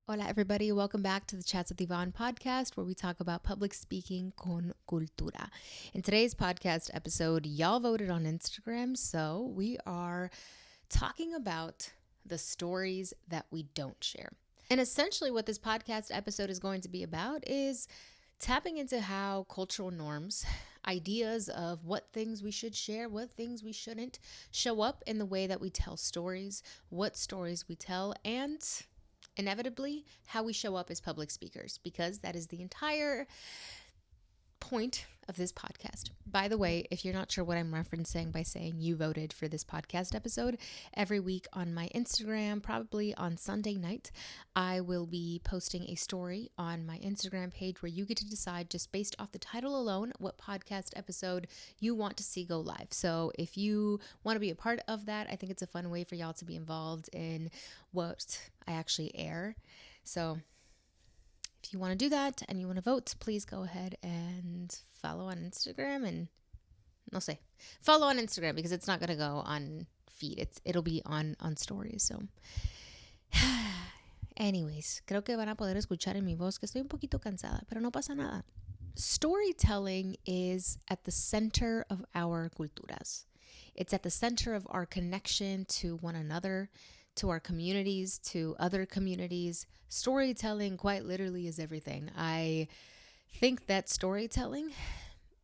Hola, everybody. Welcome back to the Chats with Yvonne podcast, where we talk about public speaking con cultura. In today's podcast episode, y'all voted on Instagram, so we are talking about the stories that we don't share. And essentially, what this podcast episode is going to be about is tapping into how cultural norms, ideas of what things we should share, what things we shouldn't, show up in the way that we tell stories, what stories we tell, and inevitably how we show up as public speakers, because that is the entire point of this podcast. By the way, if you're not sure what I'm referencing by saying you voted for this podcast episode, every week on my Instagram, probably on Sunday night, I will be posting a story on my Instagram page where you get to decide, just based off the title alone, what podcast episode you want to see go live. So if you want to be a part of that, I think it's a fun way for y'all to be involved in what I actually air. So if you want to do that and you want to vote, please go ahead and follow on Instagram and follow on Instagram, because it's not going to go on feed. It'll be on stories. So anyways, creo que van a poder escuchar en mi voz que estoy un poquito cansada, pero no pasa nada. Storytelling is at the center of our culturas. It's at the center of our connection to one another, to our communities, to other communities. Storytelling quite literally is everything. I think that storytelling,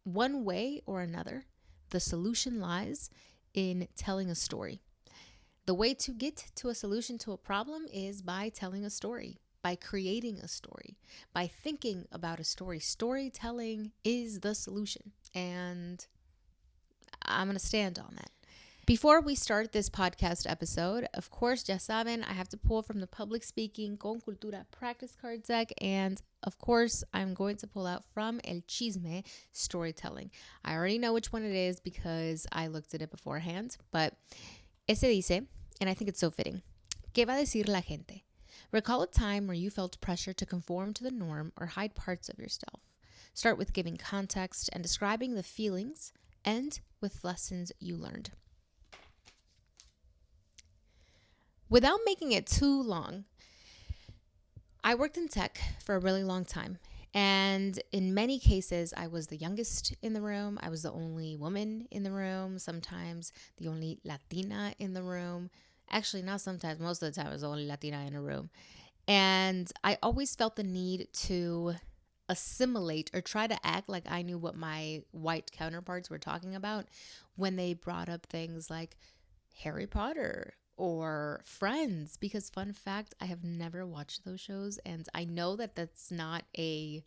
one way or another, the solution lies in telling a story. The way to get to a solution to a problem is by telling a story, by creating a story, by thinking about a story. Storytelling is the solution, and I'm going to stand on that. Before we start this podcast episode, of course, ya saben, I have to pull from the public speaking con cultura practice card deck, and of course, I'm going to pull out from El Chisme storytelling. I already know which one it is because I looked at it beforehand, but ese dice, and I think it's so fitting, ¿Qué va a decir la gente? Recall a time where you felt pressure to conform to the norm or hide parts of yourself. Start with giving context and describing the feelings, end with lessons you learned. Without making it too long, I worked in tech for a really long time. And in many cases, I was the youngest in the room. I was the only woman in the room, sometimes the only Latina in the room. Actually, not sometimes, most of the time I was the only Latina in a room. And I always felt the need to assimilate or try to act like I knew what my white counterparts were talking about when they brought up things like Harry Potter or Friends, because fun fact, I have never watched those shows, and I know that that's not a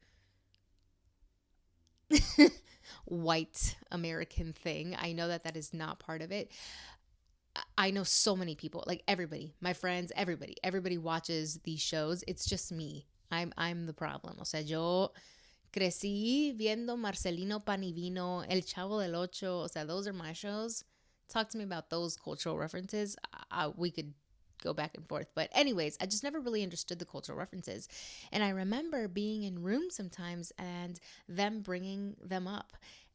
white American thing. I know that that is not part of it. I know so many people, like everybody, my friends, everybody watches these shows. It's just me. I'm the problem. O sea, yo crecí viendo Marcelino Pan y Vino, El Chavo del Ocho. O sea, those are my shows. Talk to me about those cultural references. We could go back and forth. But anyways, I just never really understood the cultural references. And I remember being in rooms sometimes and them bringing them up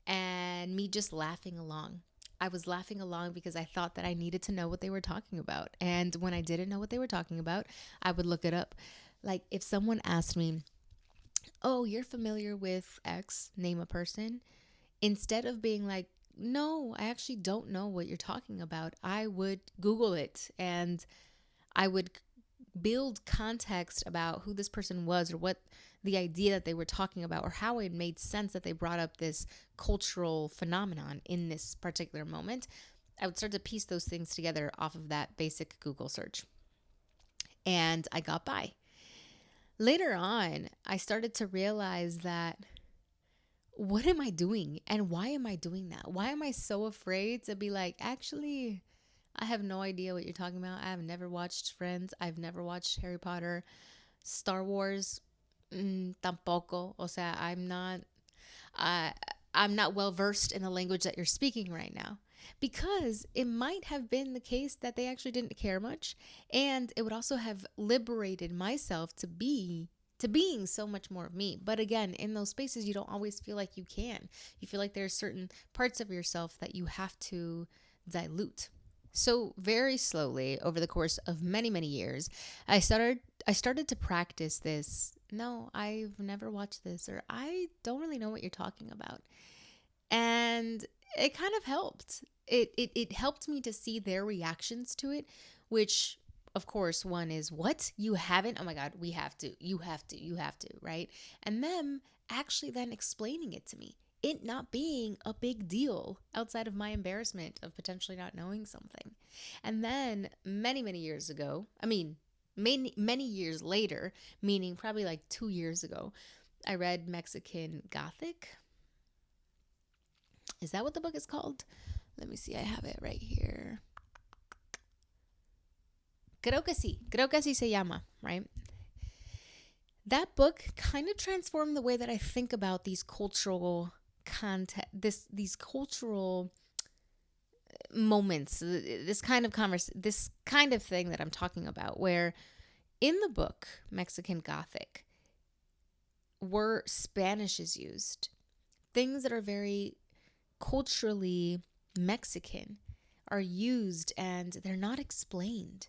and me just laughing along. I was laughing along because I thought that I needed to know what they were talking about. And when I didn't know what they were talking about, I would look it up. Like if someone asked me, "Oh, you're familiar with X, name a person," instead of being like, "No, I actually don't know what you're talking about," I would Google it and I would build context about who this person was or what the idea that they were talking about or how it made sense that they brought up this cultural phenomenon in this particular moment. I would start to piece those things together off of that basic Google search. And I got by. Later on, I started to realize that what am I doing and why am I doing that? Why am I so afraid to be like, actually, I have no idea what you're talking about. I have never watched Friends. I've never watched Harry Potter. Star Wars, tampoco. O sea, uh, I'm not well versed in the language that you're speaking right now. Because it might have been the case that they actually didn't care much. And it would also have liberated myself to being so much more of me. But again, in those spaces, you don't always feel like you can. You feel like there are certain parts of yourself that you have to dilute. So very slowly, over the course of many, many years, I started I started to practice this. No, I've never watched this, or I don't really know what you're talking about. And it kind of helped. It helped me to see their reactions to it, which of course one is, what, you haven't? Oh my god, we have to, you have to, right? And them actually then explaining it to me, it not being a big deal outside of my embarrassment of potentially not knowing something. And then many years ago, I mean, many years later, meaning probably like 2 years ago, I read Mexican Gothic. Is that what the book is called? Let me see. I have it right here. Creo que sí. Creo que así se llama, right? That book kind of transformed the way that I think about these cultural content, these cultural moments, this kind of this kind of thing that I'm talking about, where in the book Mexican Gothic, where Spanish is used, things that are very culturally Mexican are used and they're not explained,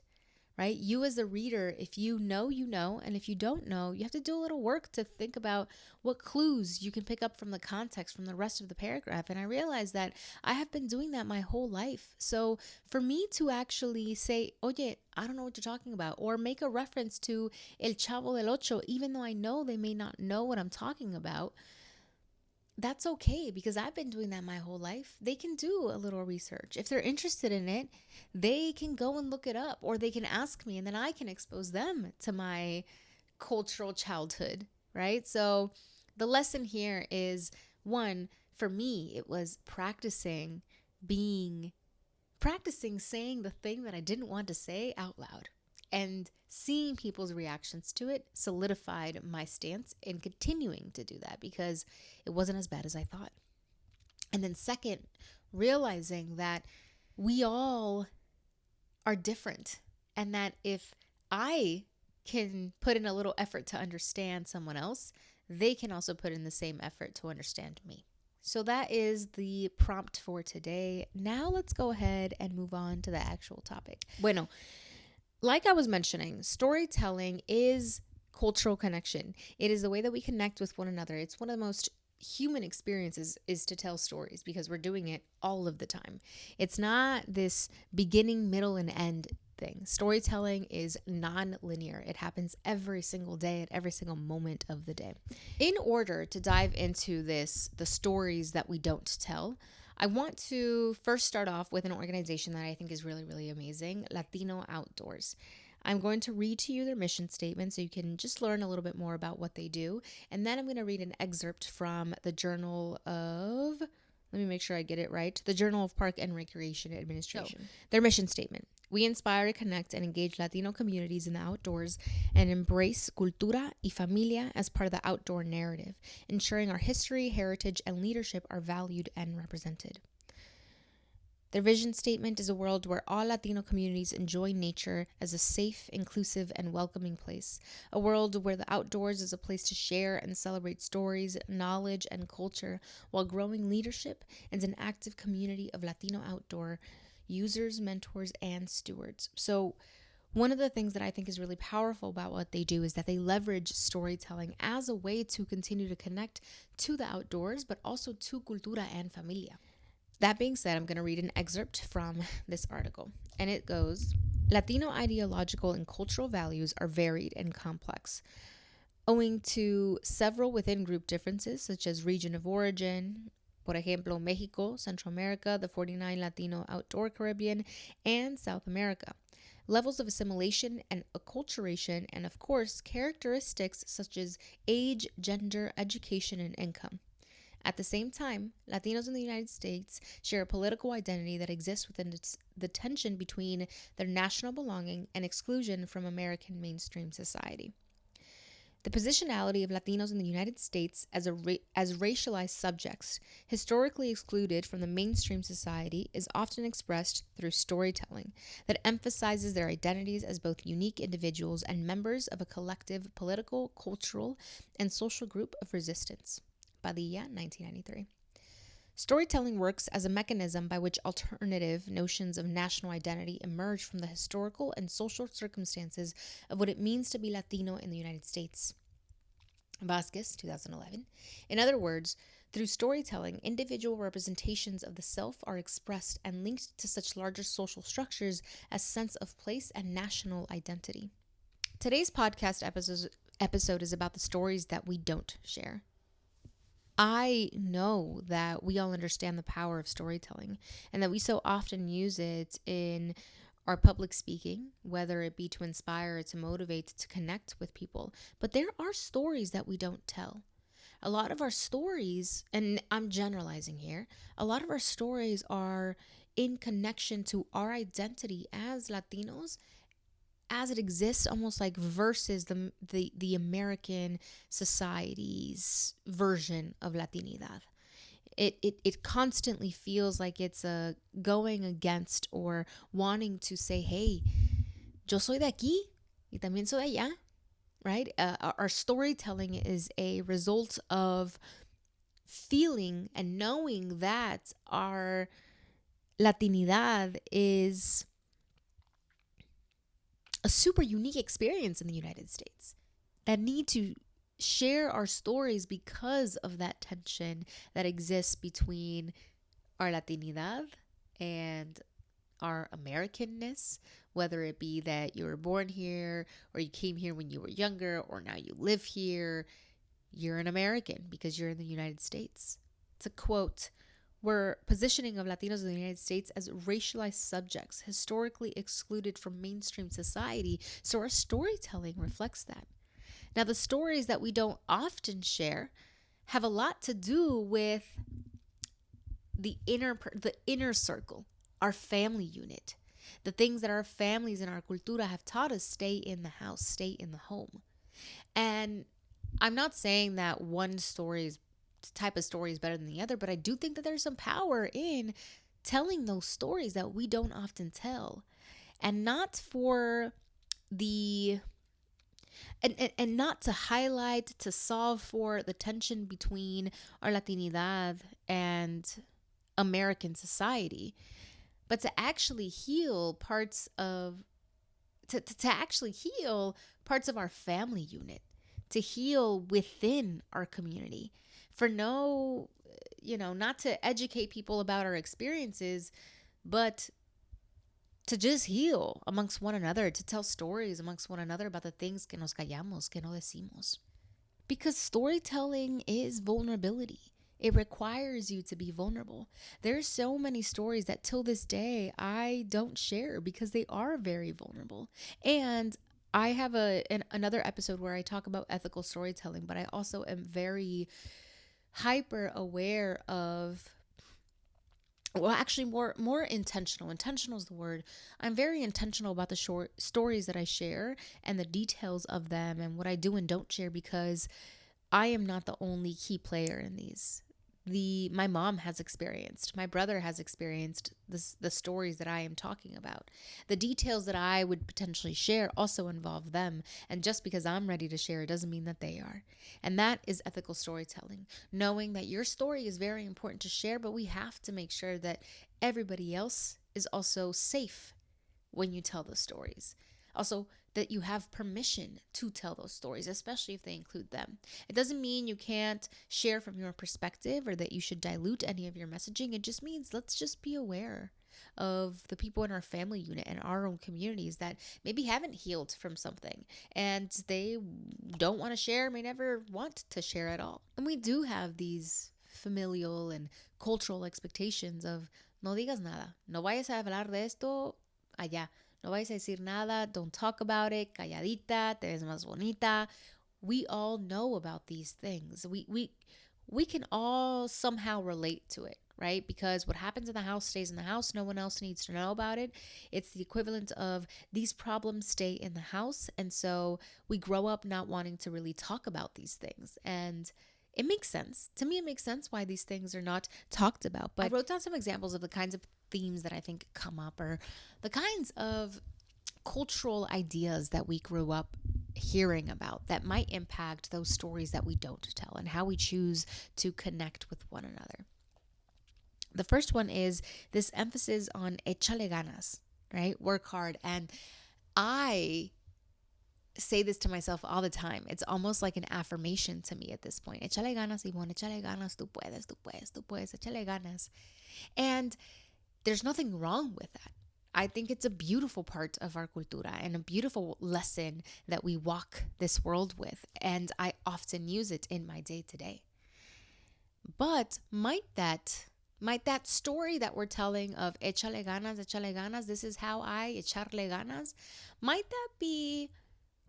right? You as a reader, if you know, you know, and if you don't know, you have to do a little work to think about what clues you can pick up from the context from the rest of the paragraph. And I realized that I have been doing that my whole life. So for me to actually say, oye, I don't know what you're talking about, or make a reference to El Chavo del Ocho, even though I know they may not know what I'm talking about, that's okay, because I've been doing that my whole life. They can do a little research. If they're interested in it, they can go and look it up, or they can ask me and then I can expose them to my cultural childhood, right? So the lesson here is, one, for me, it was practicing saying the thing that I didn't want to say out loud. And seeing people's reactions to it solidified my stance in continuing to do that, because it wasn't as bad as I thought. And then second, realizing that we all are different, and that if I can put in a little effort to understand someone else, they can also put in the same effort to understand me. So that is the prompt for today. Now let's go ahead and move on to the actual topic. Bueno, like I was mentioning, storytelling is cultural connection. It is the way that we connect with one another. It's one of the most human experiences is to tell stories, because we're doing it all of the time. It's not this beginning, middle, and end thing. Storytelling is non-linear. It happens every single day, at every single moment of the day. In order to dive into this, the stories that we don't tell, I want to first start off with an organization that I think is really, really amazing, Latino Outdoors. I'm going to read to you their mission statement so you can just learn a little bit more about what they do. And then I'm going to read an excerpt from the Journal of, let me make sure I get it right, the Journal of Park and Recreation Administration. So, their mission statement: we inspire to connect and engage Latino communities in the outdoors and embrace cultura y familia as part of the outdoor narrative, ensuring our history, heritage, and leadership are valued and represented. Their vision statement is a world where all Latino communities enjoy nature as a safe, inclusive, and welcoming place. A world where the outdoors is a place to share and celebrate stories, knowledge, and culture, while growing leadership and an active community of Latino outdoor users, mentors, and stewards. So one of the things that I think is really powerful about what they do is that they leverage storytelling as a way to continue to connect to the outdoors, but also to cultura and familia. That being said, I'm going to read an excerpt from this article, and it goes, Latino ideological and cultural values are varied and complex, owing to several within-group differences, such as region of origin, por ejemplo, Mexico, Central America, the 49 Latino outdoor Caribbean, and South America, levels of assimilation and acculturation, and of course, characteristics such as age, gender, education, and income. At the same time, Latinos in the United States share a political identity that exists within the tension between their national belonging and exclusion from American mainstream society. The positionality of Latinos in the United States as racialized subjects, historically excluded from the mainstream society, is often expressed through storytelling that emphasizes their identities as both unique individuals and members of a collective political, cultural, and social group of resistance. Padilla, 1993. Storytelling works as a mechanism by which alternative notions of national identity emerge from the historical and social circumstances of what it means to be Latino in the United States. Vasquez, 2011. In other words, through storytelling, individual representations of the self are expressed and linked to such larger social structures as sense of place and national identity. Today's podcast episode is about the stories that we don't share. I know that we all understand the power of storytelling and that we so often use it in our public speaking, whether it be to inspire, to motivate, to connect with people. But there are stories that we don't tell. A lot of our stories, and I'm generalizing here, a lot of our stories are in connection to our identity as Latinos as it exists, almost like versus the American society's version of Latinidad. It constantly feels like it's going against or wanting to say, hey, yo soy de aquí y también soy de allá, right? Our storytelling is a result of feeling and knowing that our Latinidad is a super unique experience in the United States, that need to share our stories because of that tension that exists between our Latinidad and our Americanness, whether it be that you were born here or you came here when you were younger or now you live here. You're an American because you're in the United States. It's a quote. We're positioning of Latinos in the United States as racialized subjects, historically excluded from mainstream society, so our storytelling reflects that. Now, the stories that we don't often share have a lot to do with the inner circle, our family unit, the things that our families and our cultura have taught us: stay in the house, stay in the home. And I'm not saying that one type of story is better than the other, but I do think that there's some power in telling those stories that we don't often tell, and not for the and not to highlight, to solve for the tension between our Latinidad and American society, but to actually heal parts of to actually heal parts of our family unit, to heal within our community. For not to educate people about our experiences, but to just heal amongst one another, to tell stories amongst one another about the things que nos callamos, que no decimos. Because storytelling is vulnerability. It requires you to be vulnerable. There's so many stories that till this day I don't share because they are very vulnerable. And I have another episode where I talk about ethical storytelling, but I also am very hyper aware of, well, actually more intentional. Intentional is the word. I'm very intentional about the short stories that I share and the details of them and what I do and don't share, because I am not the only key player in these. My mom has experienced, my brother has experienced the stories that I am talking about. The details that I would potentially share also involve them. And just because I'm ready to share, it doesn't mean that they are. And that is ethical storytelling. Knowing that your story is very important to share, but we have to make sure that everybody else is also safe when you tell those stories. Also, that you have permission to tell those stories, especially if they include them. It doesn't mean you can't share from your perspective or that you should dilute any of your messaging. It just means let's just be aware of the people in our family unit and our own communities that maybe haven't healed from something and they don't want to share, may never want to share at all. And we do have these familial and cultural expectations of no digas nada, no vayas a hablar de esto allá. No vais a decir nada, don't talk about it, calladita, te ves más bonita. We all know about these things. We can all somehow relate to it, right? Because what happens in the house stays in the house. No one else needs to know about it. It's the equivalent of these problems stay in the house. And so we grow up not wanting to really talk about these things. And it makes sense. To me, it makes sense why these things are not talked about. But I wrote down some examples of the kinds of themes that I think come up, or the kinds of cultural ideas that we grew up hearing about that might impact those stories that we don't tell and how we choose to connect with one another. The first one is this emphasis on echale ganas, right? Work hard. And I say this to myself all the time. It's almost like an affirmation to me at this point. Echale ganas, Yvonne, echale ganas, tú puedes, echale ganas. And there's nothing wrong with that. I think it's a beautiful part of our cultura and a beautiful lesson that we walk this world with. And I often use it in my day to day. But might that story that we're telling of echale ganas, this is how I echarle ganas, might that be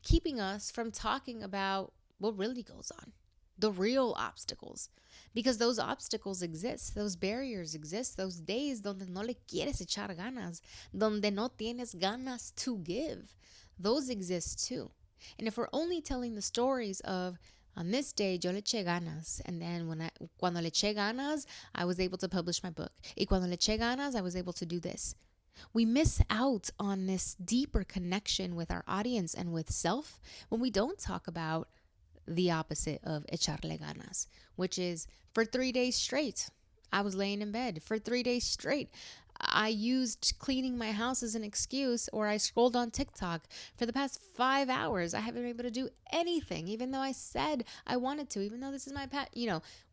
keeping us from talking about what really goes on, the real obstacles? Because those obstacles exist, those barriers exist, those days donde no le quieres echar ganas, donde no tienes ganas to give, those exist too. And if we're only telling the stories of on this day yo le eché ganas, and then cuando le eché ganas, I was able to publish my book. Y cuando le eché ganas, I was able to do this. We miss out on this deeper connection with our audience and with self when we don't talk about the opposite of echarle ganas, which is for 3 days straight, I was laying in bed. For 3 days straight, I used cleaning my house as an excuse, or I scrolled on TikTok for the past 5 hours. I haven't been able to do anything, even though I said I wanted to, even though this is my pet.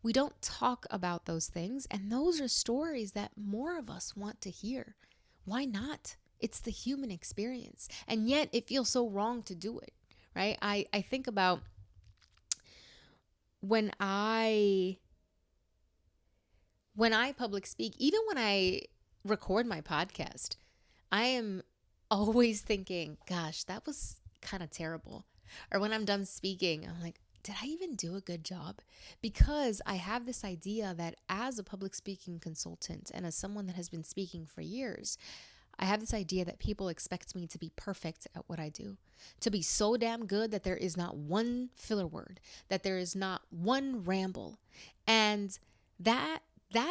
We don't talk about those things. And those are stories that more of us want to hear. Why not? It's the human experience. And yet it feels so wrong to do it, right? I think about when I public speak, even when I record my podcast, I am always thinking, gosh, that was kind of terrible. Or when I'm done speaking, I'm like, did I even do a good job? Because I have this idea that as a public speaking consultant and as someone that has been speaking for years, I have this idea that people expect me to be perfect at what I do, to be so damn good that there is not one filler word, that there is not one ramble. And that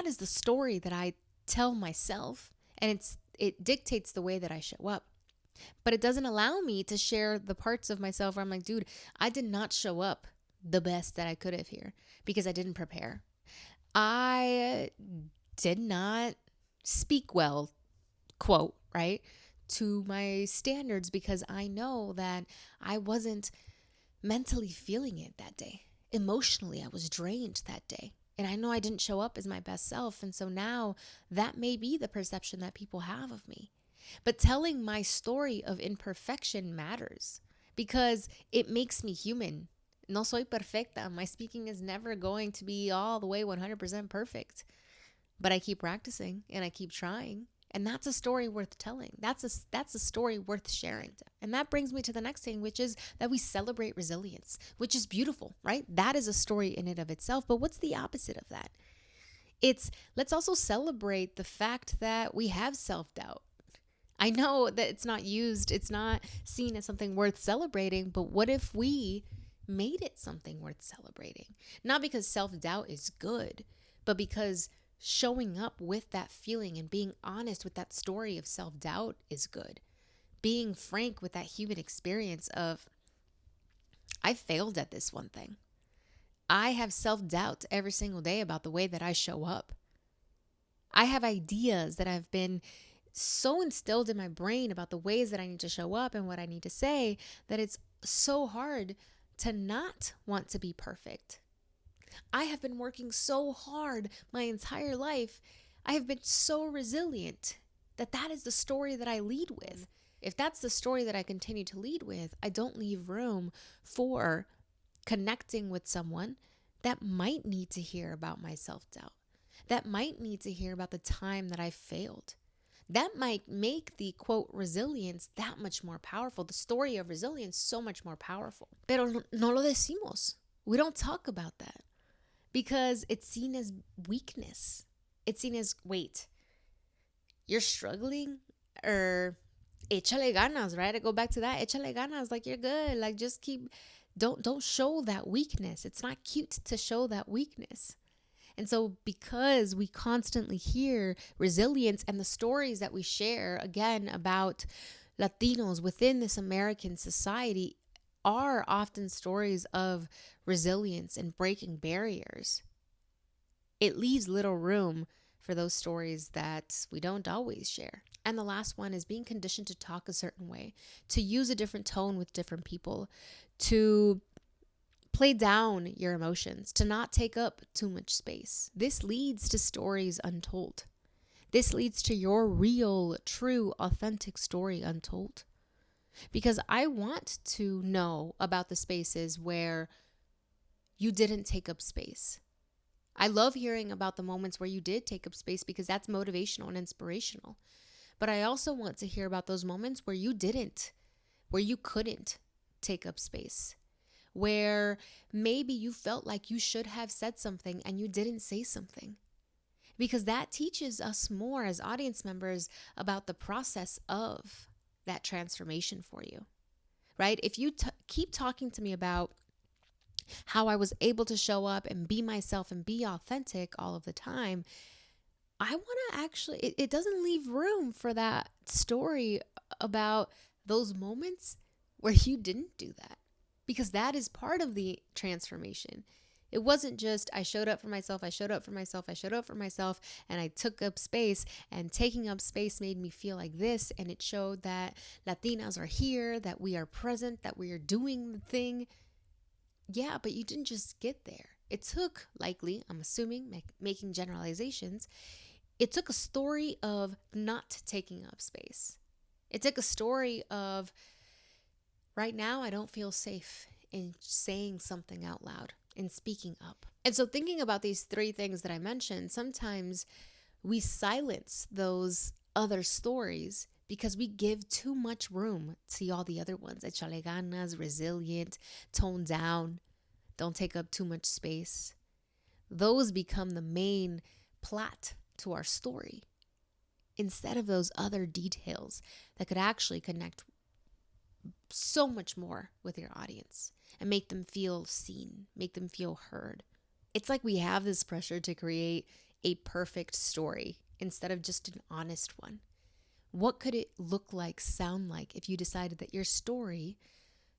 is the story that I tell myself, and it dictates the way that I show up. But it doesn't allow me to share the parts of myself where I'm like, dude, I did not show up the best that I could have here because I didn't prepare. I did not speak well, quote, right, to my standards because I know that I wasn't mentally feeling it that day. Emotionally, I was drained that day. And I know I didn't show up as my best self. And so now that may be the perception that people have of me. But telling my story of imperfection matters because it makes me human. No soy perfecta. My speaking is never going to be all the way 100% perfect. But I keep practicing and I keep trying. And that's a story worth telling. That's a story worth sharing. And that brings me to the next thing, which is that we celebrate resilience, which is beautiful, right? That is a story in and of itself. But what's the opposite of that? Let's also celebrate the fact that we have self-doubt. I know that it's not seen as something worth celebrating, but what if we made it something worth celebrating? Not because self-doubt is good, but because showing up with that feeling and being honest with that story of self-doubt is good. Being frank with that human experience of, I failed at this one thing. I have self-doubt every single day about the way that I show up. I have ideas that have been so instilled in my brain about the ways that I need to show up and what I need to say that it's so hard to not want to be perfect. I have been working so hard my entire life. I have been so resilient that is the story that I lead with. If that's the story that I continue to lead with, I don't leave room for connecting with someone that might need to hear about my self-doubt, that might need to hear about the time that I failed. That might make the quote resilience that much more powerful, the story of resilience so much more powerful. Pero no lo decimos. We don't talk about that because it's seen as weakness. It's seen as, wait, you're struggling? Or echale ganas, right? I go back to that. Echale ganas, like you're good. Like just keep, don't show that weakness. It's not cute to show that weakness. And so because we constantly hear resilience and the stories that we share, again, about Latinos within this American society are often stories of resilience and breaking barriers, it leaves little room for those stories that we don't always share. And the last one is being conditioned to talk a certain way, to use a different tone with different people, to play down your emotions, to not take up too much space. This leads to stories untold. This leads to your real, true, authentic story untold. Because I want to know about the spaces where you didn't take up space. I love hearing about the moments where you did take up space because that's motivational and inspirational. But I also want to hear about those moments where you didn't, where you couldn't take up space, where maybe you felt like you should have said something and you didn't say something. Because that teaches us more as audience members about the process of that transformation for you, right? If you keep talking to me about how I was able to show up and be myself and be authentic all of the time, I want to actually, it doesn't leave room for that story about those moments where you didn't do that, because that is part of the transformation. It wasn't just I showed up for myself, I showed up for myself, I showed up for myself, and I took up space, and taking up space made me feel like this, and it showed that Latinas are here, that we are present, that we are doing the thing. Yeah, but you didn't just get there. It took, likely, I'm assuming, making generalizations, it took a story of not taking up space. It took a story of, right now, I don't feel safe in saying something out loud, in speaking up. And so thinking about these three things that I mentioned, sometimes we silence those other stories because we give too much room to all the other ones. Echale ganas, resilient, tone down, don't take up too much space. Those become the main plot to our story, instead of those other details that could actually connect so much more with your audience and make them feel seen, make them feel heard. It's like we have this pressure to create a perfect story instead of just an honest one. What could it look like, sound like, if you decided that your story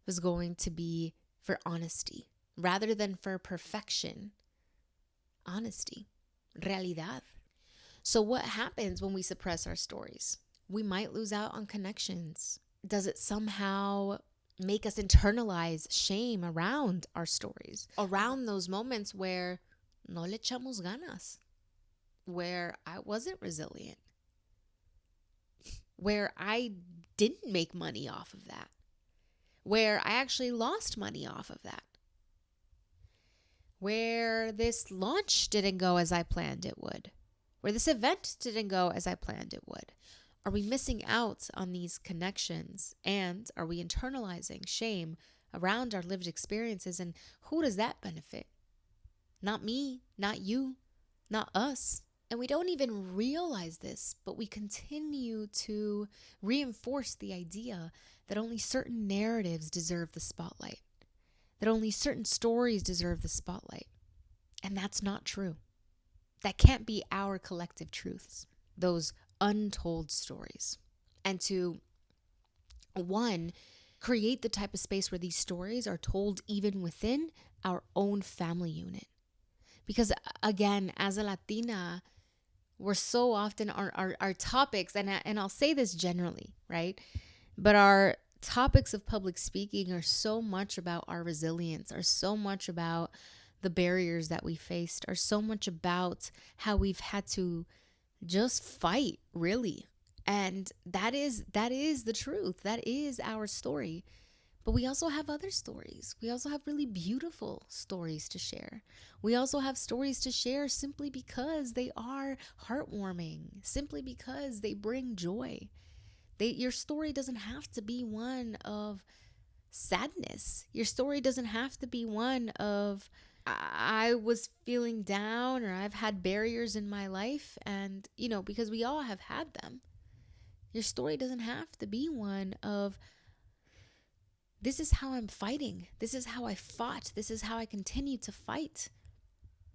was going to be for honesty rather than for perfection? Honesty, realidad. So what happens when we suppress our stories? We might lose out on connections. Does it somehow make us internalize shame around our stories, around those moments where no le echamos ganas, where I wasn't resilient, where I didn't make money off of that, where I actually lost money off of that, where this launch didn't go as I planned it would, where this event didn't go as I planned it would? Are we missing out on these connections? And are we internalizing shame around our lived experiences? And who does that benefit? Not me, not you, not us. And we don't even realize this, but we continue to reinforce the idea that only certain narratives deserve the spotlight, that only certain stories deserve the spotlight. And that's not true. That can't be our collective truths, those untold stories. And to, one, create the type of space where these stories are told even within our own family unit. Because again, as a Latina, we're so often, our topics, and I'll say this generally, right? But our topics of public speaking are so much about our resilience, are so much about the barriers that we faced, are so much about how we've had to just fight, really. And that is the truth. That is our story. But we also have other stories. We also have really beautiful stories to share. We also have stories to share simply because they are heartwarming, simply because they bring joy. Your story doesn't have to be one of sadness. Your story doesn't have to be one of, I was feeling down, or I've had barriers in my life, and, because we all have had them. Your story doesn't have to be one of, this is how I'm fighting. This is how I fought. This is how I continue to fight,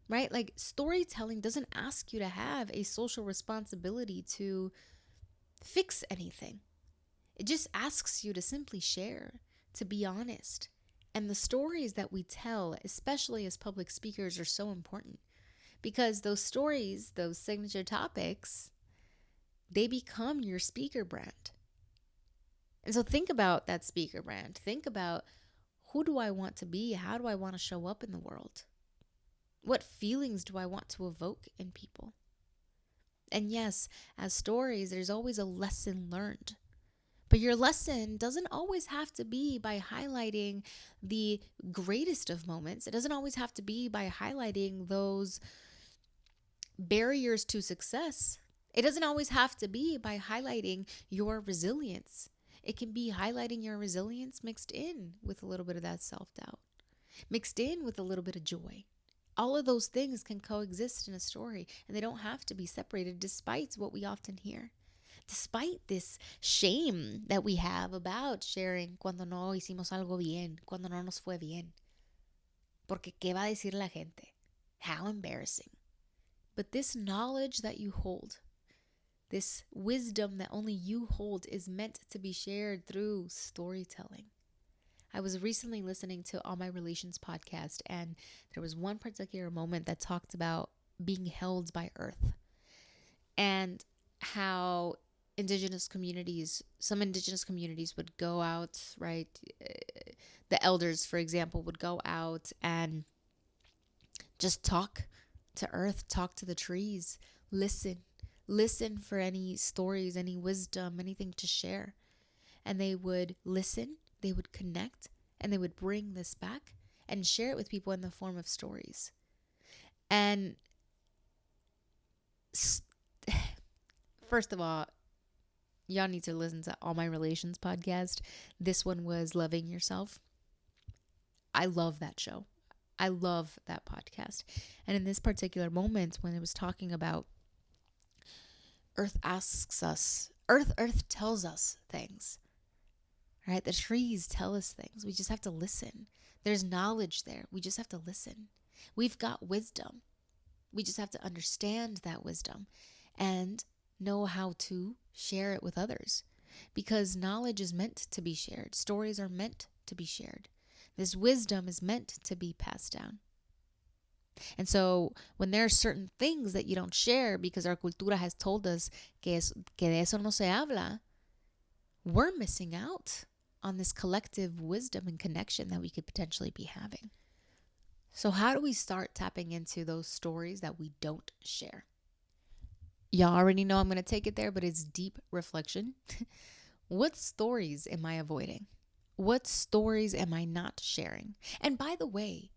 right? Like, storytelling doesn't ask you to have a social responsibility to fix anything. It just asks you to simply share, to be honest. And the stories that we tell, especially as public speakers, are so important because those stories, those signature topics, they become your speaker brand. And so think about that speaker brand. Think about, who do I want to be? How do I want to show up in the world? What feelings do I want to evoke in people? And yes, as stories, there's always a lesson learned. But your lesson doesn't always have to be by highlighting the greatest of moments. It doesn't always have to be by highlighting those barriers to success. It doesn't always have to be by highlighting your resilience. It can be highlighting your resilience mixed in with a little bit of that self-doubt, mixed in with a little bit of joy. All of those things can coexist in a story, and they don't have to be separated, despite what we often hear. Despite this shame that we have about sharing cuando no hicimos algo bien, cuando no nos fue bien. Porque ¿qué va a decir la gente? How embarrassing. But this knowledge that you hold, this wisdom that only you hold, is meant to be shared through storytelling. I was recently listening to All My Relations podcast, and there was one particular moment that talked about being held by earth and how some indigenous communities would go out, right? The elders, for example, would go out and just talk to earth, talk to the trees, listen for any stories, any wisdom, anything to share. And they would listen, they would connect, and they would bring this back and share it with people in the form of stories. And first of all, y'all need to listen to All My Relations podcast. This one was Loving Yourself. I love that show. I love that podcast. And in this particular moment, when it was talking about Earth tells us things, right? The trees tell us things. We just have to listen. There's knowledge there. We just have to listen. We've got wisdom. We just have to understand that wisdom and know how to share it with others, because knowledge is meant to be shared. Stories are meant to be shared. This wisdom is meant to be passed down. And so when there are certain things that you don't share because our cultura has told us que de eso no se habla, we're missing out on this collective wisdom and connection that we could potentially be having. So how do we start tapping into those stories that we don't share? Y'all already know I'm going to take it there, but it's deep reflection. What stories am I avoiding? What stories am I not sharing? And by the way,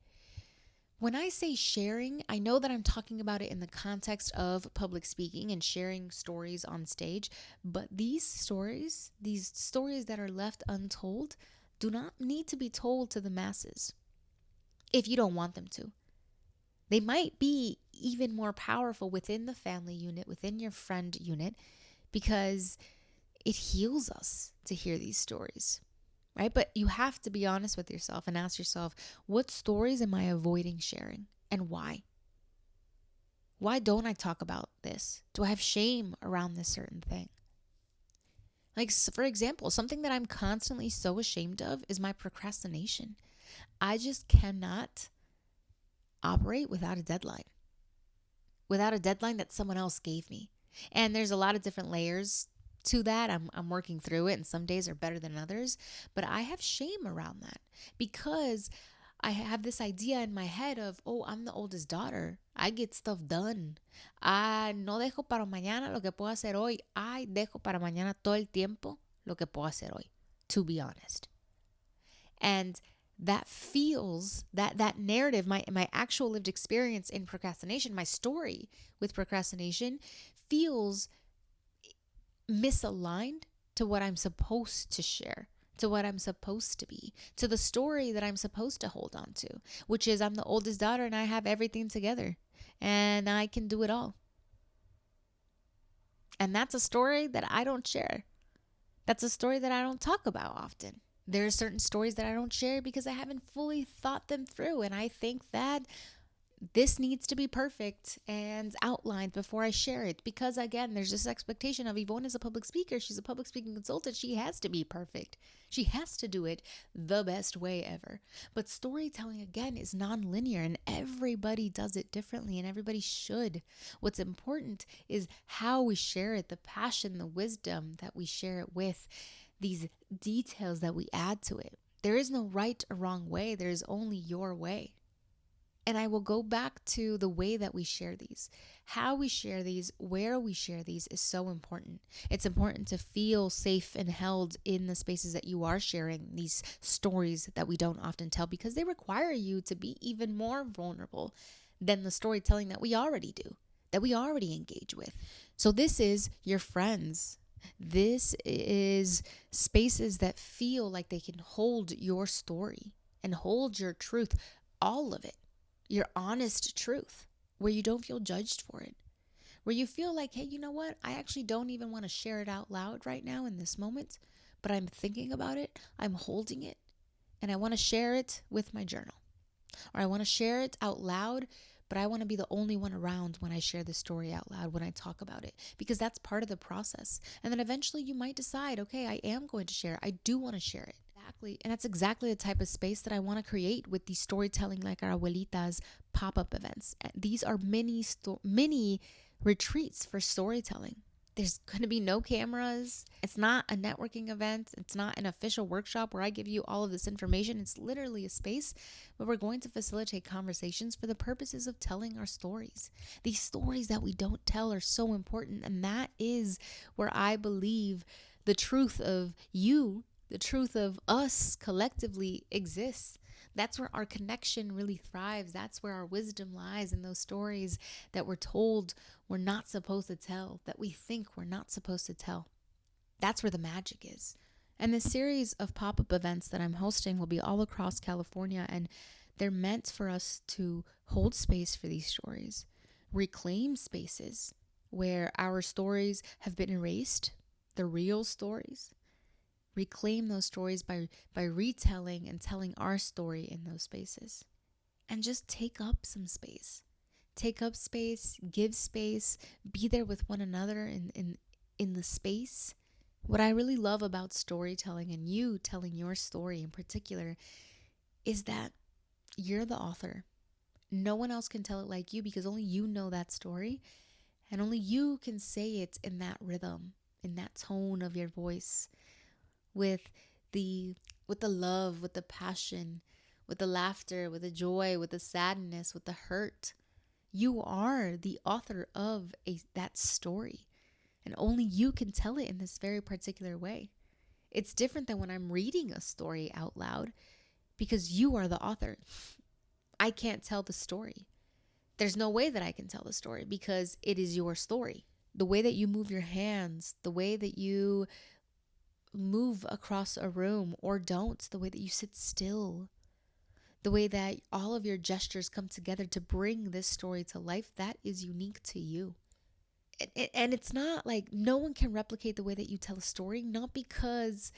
when I say sharing, I know that I'm talking about it in the context of public speaking and sharing stories on stage, but these stories that are left untold, do not need to be told to the masses if you don't want them to. They might be even more powerful within the family unit, within your friend unit, because it heals us to hear these stories, right? But you have to be honest with yourself and ask yourself, what stories am I avoiding sharing and why? Why don't I talk about this? Do I have shame around this certain thing? Like, for example, something that I'm constantly so ashamed of is my procrastination. I just cannot operate without a deadline that someone else gave me. And there's a lot of different layers to that. I'm working through it, and some days are better than others, but I have shame around that because I have this idea in my head of, oh, I'm the oldest daughter. I get stuff done. No dejo para mañana lo que puedo hacer hoy. I dejo para mañana todo el tiempo lo que puedo hacer hoy, to be honest. And that feels, that narrative, my actual lived experience in procrastination, my story with procrastination, feels misaligned to what I'm supposed to share, to what I'm supposed to be, to the story that I'm supposed to hold on to, which is I'm the oldest daughter and I have everything together and I can do it all. And that's a story that I don't share. That's a story that I don't talk about often. There are certain stories that I don't share because I haven't fully thought them through. And I think that this needs to be perfect and outlined before I share it. Because again, there's this expectation of Yvonne as a public speaker. She's a public speaking consultant. She has to be perfect. She has to do it the best way ever. But storytelling, again, is non-linear and everybody does it differently and everybody should. What's important is how we share it, the passion, the wisdom that we share it with, these details that we add to it. There is no right or wrong way. There is only your way. And I will go back to the way that we share these. How we share these, where we share these is so important. It's important to feel safe and held in the spaces that you are sharing these stories that we don't often tell, because they require you to be even more vulnerable than the storytelling that we already do, that we already engage with. So this is your friends. This is spaces that feel like they can hold your story and hold your truth, all of it. Your honest truth, where you don't feel judged for it, where you feel like, hey, you know what? I actually don't even want to share it out loud right now in this moment, but I'm thinking about it, I'm holding it, and I want to share it with my journal. Or I want to share it out loud, but I want to be the only one around when I share the story out loud, when I talk about it, because that's part of the process. And then eventually you might decide, okay, I am going to share it. I do want to share it. Exactly. And that's exactly the type of space that I want to create with these storytelling like our abuelitas pop-up events. These are mini retreats for storytelling. There's going to be no cameras. It's not a networking event. It's not an official workshop where I give you all of this information. It's literally a space where we're going to facilitate conversations for the purposes of telling our stories. These stories that we don't tell are so important. And that is where I believe the truth of you, the truth of us collectively exists. That's where our connection really thrives. That's where our wisdom lies, in those stories that we're told we're not supposed to tell, that we think we're not supposed to tell. That's where the magic is. And this series of pop-up events that I'm hosting will be all across California, and they're meant for us to hold space for these stories, reclaim spaces where our stories have been erased, the real stories. Reclaim those stories by retelling and telling our story in those spaces. And just take up some space. Take up space, give space, be there with one another in the space. What I really love about storytelling, and you telling your story in particular, is that you're the author. No one else can tell it like you, because only you know that story, and only you can say it in that rhythm, in that tone of your voice, with the love, with the passion, with the laughter, with the joy, with the sadness, with the hurt. You are the author of that story, and only you can tell it in this very particular way. It's different than when I'm reading a story out loud, because you are the author. I can't tell the story. There's no way that I can tell the story, because it is your story. The way that you move your hands, the way that you move across a room or don't, the way that you sit still, the way that all of your gestures come together to bring this story to life, that is unique to you. And it's not like no one can replicate the way that you tell a story, not because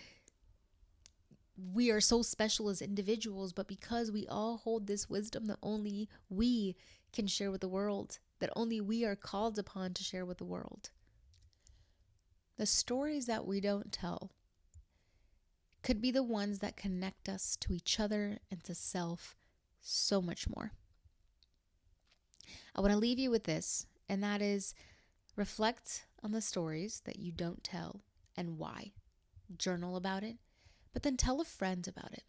we are so special as individuals, but because we all hold this wisdom that only we can share with the world, that only we are called upon to share with the world. The stories that we don't tell could be the ones that connect us to each other and to self so much more. I want to leave you with this, and that is, reflect on the stories that you don't tell and why. Journal about it, but then tell a friend about it.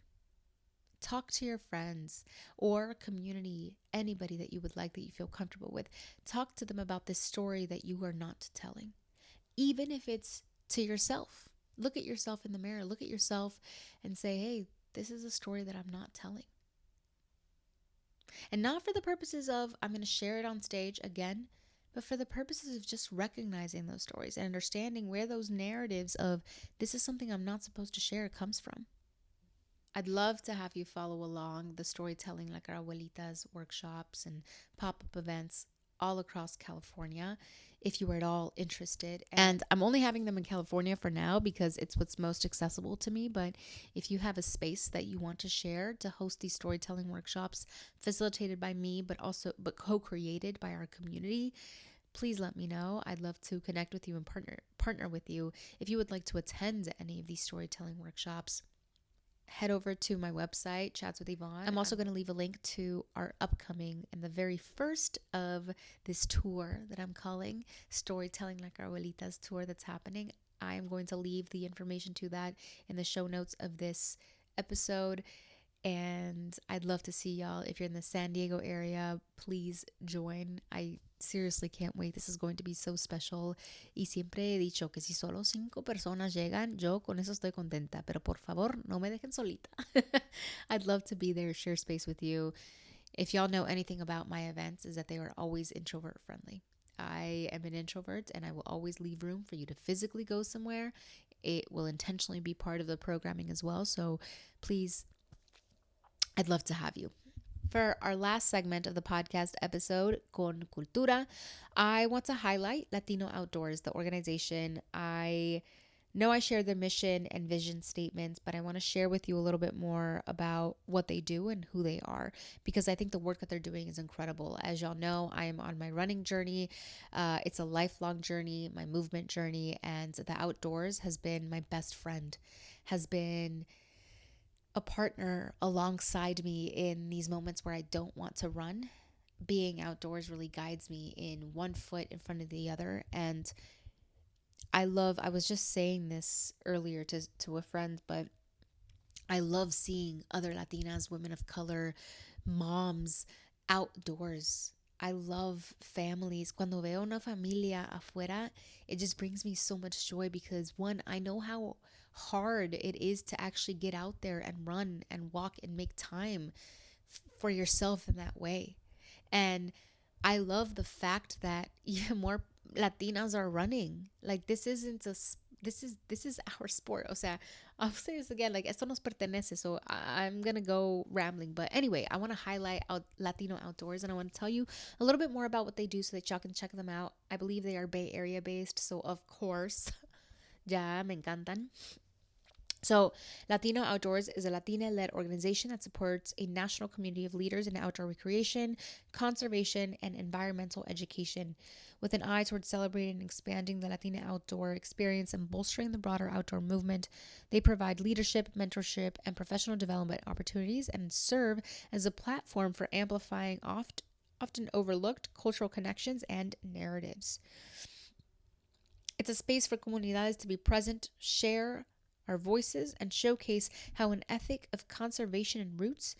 Talk to your friends or community, anybody that you would like, that you feel comfortable with. Talk to them about this story that you are not telling, even if it's to yourself. Look at yourself in the mirror. Look at yourself and say, hey, this is a story that I'm not telling. And not for the purposes of, I'm going to share it on stage again, but for the purposes of just recognizing those stories and understanding where those narratives of this is something I'm not supposed to share comes from. I'd love to have you follow along the storytelling like our abuelitas workshops and pop-up events all across California if you were at all interested. And I'm only having them in California for now because it's what's most accessible to me. But if you have a space that you want to share to host these storytelling workshops facilitated by me, but co-created by our community, please let me know. I'd love to connect with you and partner with you. If you would like to attend any of these storytelling workshops, head over to my website, Chats with Yvonne. I'm also going to leave a link to our upcoming and the very first of this tour that I'm calling Storytelling Like Our Abuelitas tour that's happening. I am going to leave the information to that in the show notes of this episode. And I'd love to see y'all. If you're in the San Diego area, please join. I seriously can't wait. This is going to be so special. Y siempre he dicho que si solo 5 personas llegan, yo con eso estoy contenta. Pero por favor, no me dejen solita. I'd love to be there, share space with you. If y'all know anything about my events, is that they are always introvert friendly. I am an introvert and I will always leave room for you to physically go somewhere. It will intentionally be part of the programming as well. So please, I'd love to have you. For our last segment of the podcast episode, Con Cultura, I want to highlight Latino Outdoors, the organization. I know I share their mission and vision statements, but I want to share with you a little bit more about what they do and who they are, because I think the work that they're doing is incredible. As y'all know, I am on my running journey. It's a lifelong journey, my movement journey, and the outdoors has been my best friend, has been a partner alongside me in these moments where I don't want to run. Being outdoors really guides me in one foot in front of the other. And I was just saying this earlier to a friend, but I love seeing other Latinas, women of color, moms outdoors. I love families. Cuando veo una familia afuera, it just brings me so much joy because one, I know how hard it is to actually get out there and run and walk and make time for yourself in that way. And I love the fact that even more Latinas are running. Like this is our sport. O sea, I'll say this again, like esto nos pertenece. So I'm gonna go rambling, but anyway, I want to highlight Latino Outdoors, and I want to tell you a little bit more about what they do so that y'all can check them out. I believe they are Bay Area based, so of course, ya me encantan. So, Latino Outdoors is a Latina-led organization that supports a national community of leaders in outdoor recreation, conservation, and environmental education. With an eye towards celebrating and expanding the Latina outdoor experience and bolstering the broader outdoor movement, they provide leadership, mentorship, and professional development opportunities and serve as a platform for amplifying often overlooked cultural connections and narratives. It's a space for comunidades to be present, share our voices, and showcase how an ethic of conservation and roots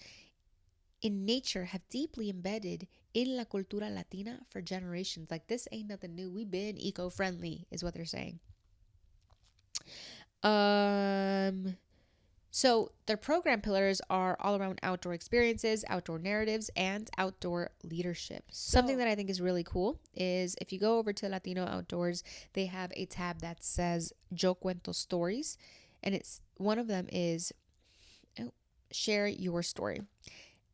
in nature have deeply embedded in la cultura latina for generations. Like this ain't nothing new. We've been eco-friendly is what they're saying. So their program pillars are all around outdoor experiences, outdoor narratives, and outdoor leadership. Something that I think is really cool is if you go over to Latino Outdoors, they have a tab that says Yo Cuento Stories. And it's one of them is share your story.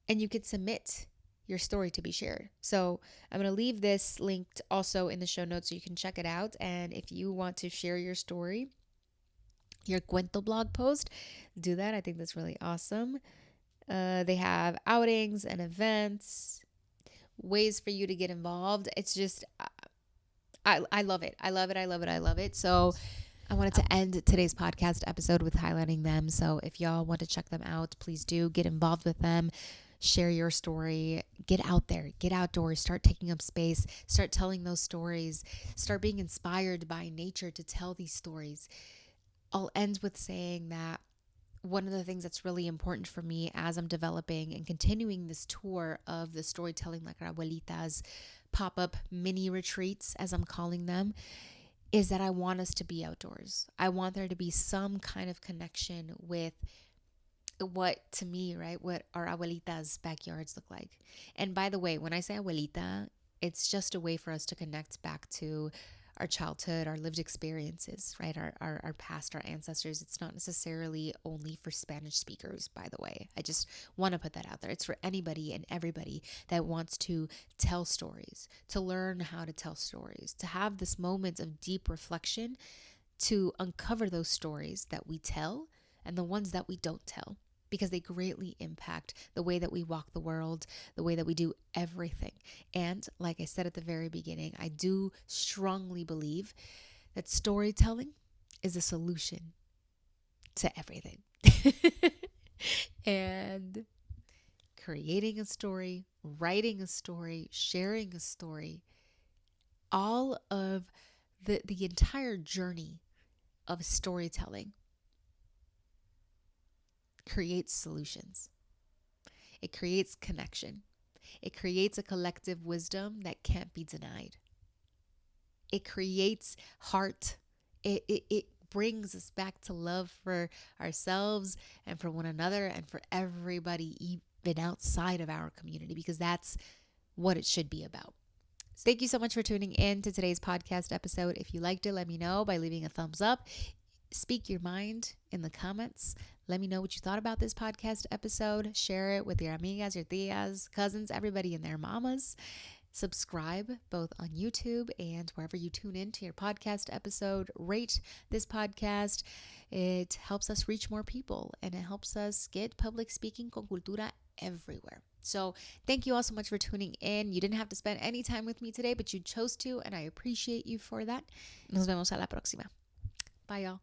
And you could submit your story to be shared. So I'm going to leave this linked also in the show notes so you can check it out. And if you want to share your story, your cuento blog post, do that. I think that's really awesome. They have outings and events, ways for you to get involved. It's just, I love it. I love it. I love it. I love it. So I wanted to end today's podcast episode with highlighting them. So if y'all want to check them out, please do get involved with them. Share your story. Get out there. Get outdoors. Start taking up space. Start telling those stories. Start being inspired by nature to tell these stories. I'll end with saying that one of the things that's really important for me as I'm developing and continuing this tour of the Storytelling Like Our Abuelitas pop-up mini retreats, as I'm calling them, is that I want us to be outdoors. I want there to be some kind of connection with what, to me, right, what our abuelitas' backyards look like. And by the way, when I say abuelita, it's just a way for us to connect back to our childhood, our lived experiences, right? Our past, our ancestors. It's not necessarily only for Spanish speakers, by the way. I just want to put that out there. It's for anybody and everybody that wants to tell stories, to learn how to tell stories, to have this moment of deep reflection, to uncover those stories that we tell and the ones that we don't tell, because they greatly impact the way that we walk the world, the way that we do everything. And like I said at the very beginning, I do strongly believe that storytelling is a solution to everything. And creating a story, writing a story, sharing a story, all of the entire journey of storytelling creates solutions. It creates connection. It creates a collective wisdom that can't be denied. It creates heart. It brings us back to love for ourselves and for one another and for everybody, even outside of our community, because that's what it should be about. Thank you so much for tuning in to today's podcast episode. If you liked it, let me know by leaving a thumbs up. Speak your mind in the comments. Let me know what you thought about this podcast episode. Share it with your amigas, your tias, cousins, everybody and their mamas. Subscribe both on YouTube and wherever you tune in to your podcast episode. Rate this podcast. It helps us reach more people and it helps us get public speaking con cultura everywhere. So thank you all so much for tuning in. You didn't have to spend any time with me today, but you chose to, and I appreciate you for that. Nos vemos a la próxima. Bye, y'all.